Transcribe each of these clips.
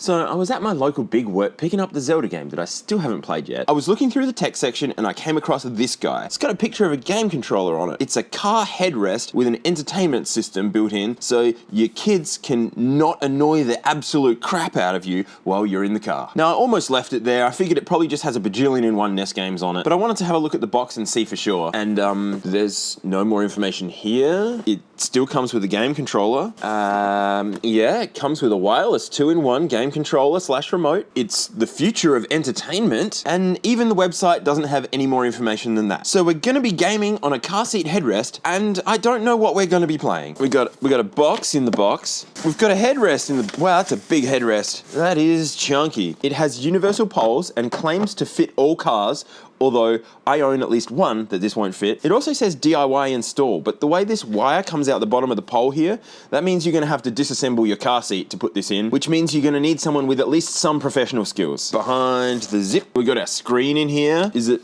So I was at my local Big Work picking up the Zelda game that I still haven't played yet. I was looking through the tech section and I came across this guy. It's got a picture of a game controller on it. It's a car headrest with an entertainment system built in so your kids can not annoy the absolute crap out of you while you're in the car. Now I almost left it there. I figured it probably just has a bajillion and one NES games on it, but I wanted to have a look at the box and see for sure. And there's no more information here. It still comes with a game controller. Yeah, it comes with a wireless 2-in-1 game controller / remote. It's the future of entertainment, and even the website doesn't have any more information than that. So we're gonna be gaming on a car seat headrest, and I don't know what we're gonna be playing. We got a box in the box. We've got a headrest in the, wow, that's a big headrest. That is chunky. It has universal poles and claims to fit all cars, although I own at least one that this won't fit. It also says DIY install, but the way this wire comes out the bottom of the pole here, that means you're gonna have to disassemble your car seat to put this in, which means you're gonna need someone with at least some professional skills. Behind the zip, we got our screen in here. Is it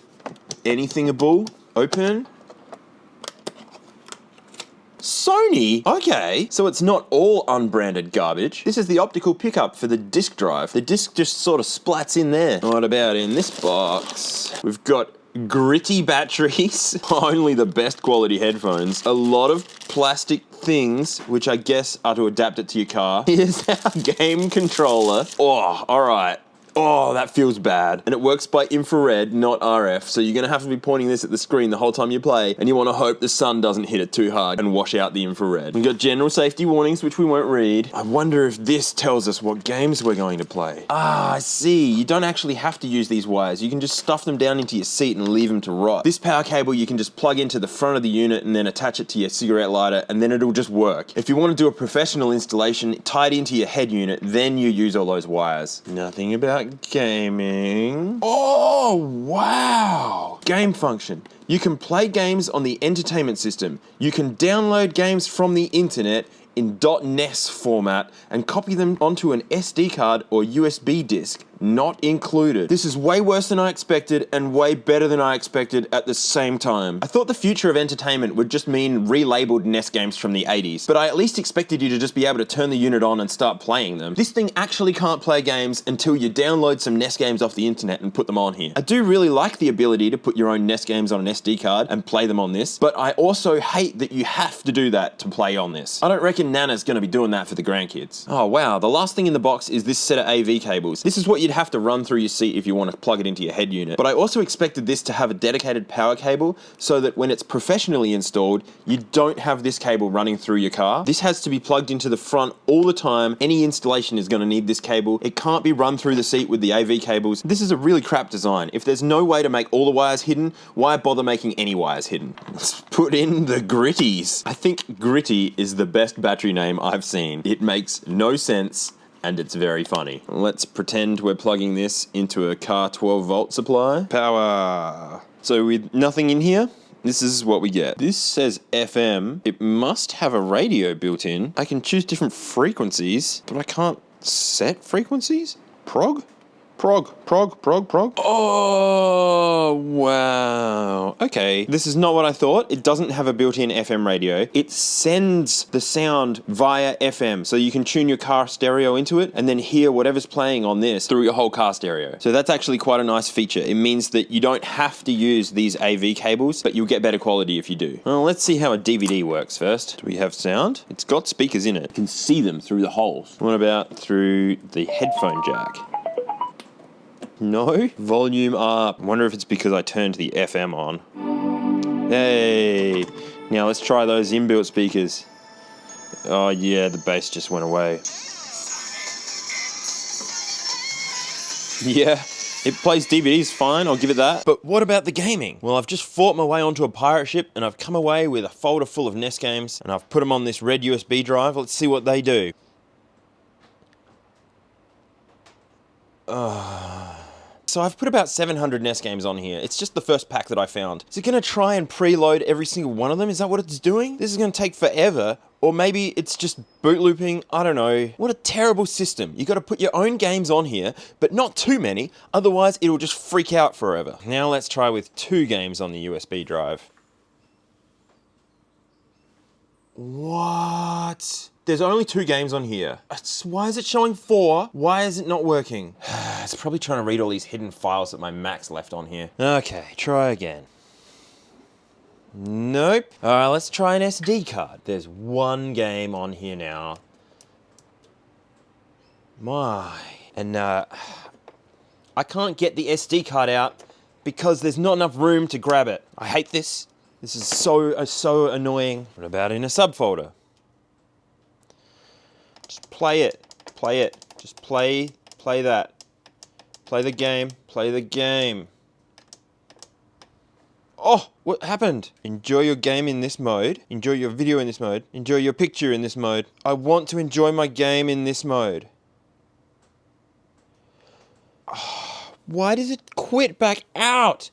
anythingable? Open. Sony? Okay, so it's not all unbranded garbage. This is the optical pickup for the disc drive. The disc just sort of splats in there. What about in this box? We've got gritty batteries, only the best quality headphones, a lot of plastic things, which I guess are to adapt it to your car. Here's our game controller. Oh, all right. Oh, that feels bad. And it works by infrared, not RF, so you're gonna have to be pointing this at the screen the whole time you play, and you wanna hope the sun doesn't hit it too hard and wash out the infrared. We've got general safety warnings, which we won't read. I wonder if this tells us what games we're going to play. Ah, I see. You don't actually have to use these wires. You can just stuff them down into your seat and leave them to rot. This power cable you can just plug into the front of the unit and then attach it to your cigarette lighter, and then it'll just work. If you want to do a professional installation tied into your head unit, then you use all those wires. Nothing about gaming. Oh, wow. Game function. You can play games on the entertainment system. You can download games from the internet in .NES format and copy them onto an SD card or USB disk. Not included. This is way worse than I expected and way better than I expected at the same time. I thought the future of entertainment would just mean relabeled NES games from the 80s, but I at least expected you to just be able to turn the unit on and start playing them. This thing actually can't play games until you download some NES games off the internet and put them on here. I do really like the ability to put your own NES games on an SD card and play them on this, but I also hate that you have to do that to play on this. I don't reckon Nana's gonna be doing that for the grandkids. Oh wow, the last thing in the box is this set of AV cables. This is what you'd have to run through your seat if you want to plug it into your head unit. But I also expected this to have a dedicated power cable so that when it's professionally installed, you don't have this cable running through your car. This has to be plugged into the front all the time. Any installation is going to need this cable. It can't be run through the seat with the AV cables. This is a really crap design. If there's no way to make all the wires hidden, why bother making any wires hidden? Let's put in the Gritties. I think Gritty is the best battery name I've seen. It makes no sense, and it's very funny. Let's pretend we're plugging this into a car 12-volt supply. Power. So with nothing in here, this is what we get. This says FM. It must have a radio built in. I can choose different frequencies, but I can't set frequencies? Prog? Prog. Oh, wow. Okay, this is not what I thought. It doesn't have a built-in FM radio. It sends the sound via FM, so you can tune your car stereo into it and then hear whatever's playing on this through your whole car stereo. So that's actually quite a nice feature. It means that you don't have to use these AV cables, but you'll get better quality if you do. Well, let's see how a DVD works first. Do we have sound? It's got speakers in it. You can see them through the holes. What about through the headphone jack? No? Volume up. I wonder if it's because I turned the FM on. Hey! Now let's try those inbuilt speakers. Oh yeah, the bass just went away. Yeah, it plays DVDs fine, I'll give it that. But what about the gaming? Well, I've just fought my way onto a pirate ship and I've come away with a folder full of NES games and I've put them on this red USB drive. Let's see what they do. So I've put about 700 NES games on here. It's just the first pack that I found. Is it going to try and preload every single one of them? Is that what it's doing? This is going to take forever. Or maybe it's just boot looping. I don't know. What a terrible system. You got to put your own games on here, but not too many. Otherwise, it'll just freak out forever. Now let's try with 2 games on the USB drive. What? There's only 2 games on here. Why is it showing 4? Why is it not working? It's probably trying to read all these hidden files that my Mac's left on here. Okay, try again. Nope. All right, let's try an SD card. There's 1 game on here now. And I can't get the SD card out because there's not enough room to grab it. I hate this. This is so annoying. What about in a subfolder? Just play it. Just play that. Play the game. Oh, what happened? Enjoy your game in this mode. Enjoy your video in this mode. Enjoy your picture in this mode. I want to enjoy my game in this mode. Oh, why does it quit back out?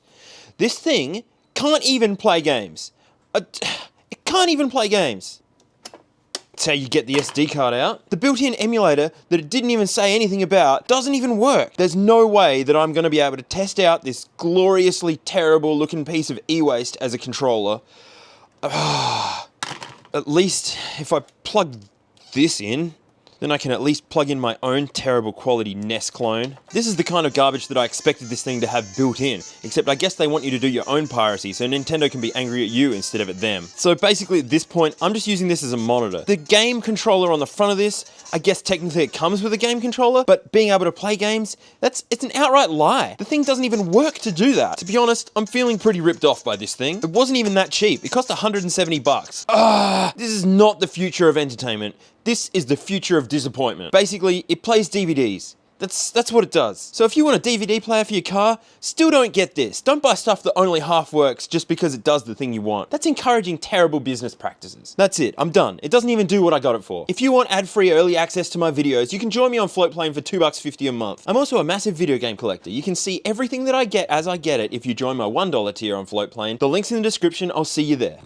This thing can't even play games. It can't even play games. That's how you get the SD card out. The built-in emulator that it didn't even say anything about doesn't even work. There's no way that I'm going to be able to test out this gloriously terrible looking piece of e-waste as a controller. At least if I plug this in, then I can at least plug in my own terrible quality NES clone. This is the kind of garbage that I expected this thing to have built in, except I guess they want you to do your own piracy so Nintendo can be angry at you instead of at them. So basically at this point, I'm just using this as a monitor. The game controller on the front of this, I guess technically it comes with a game controller, but being able to play games, it's an outright lie. The thing doesn't even work to do that. To be honest, I'm feeling pretty ripped off by this thing. It wasn't even that cheap. It cost 170 bucks. This is not the future of entertainment. This is the future of disappointment. Basically, it plays DVDs. That's what it does. So if you want a DVD player for your car, still don't get this. Don't buy stuff that only half works just because it does the thing you want. That's encouraging terrible business practices. That's it, I'm done. It doesn't even do what I got it for. If you want ad-free early access to my videos, you can join me on Floatplane for $2.50 a month. I'm also a massive video game collector. You can see everything that I get as I get it if you join my $1 tier on Floatplane. The link's in the description, I'll see you there.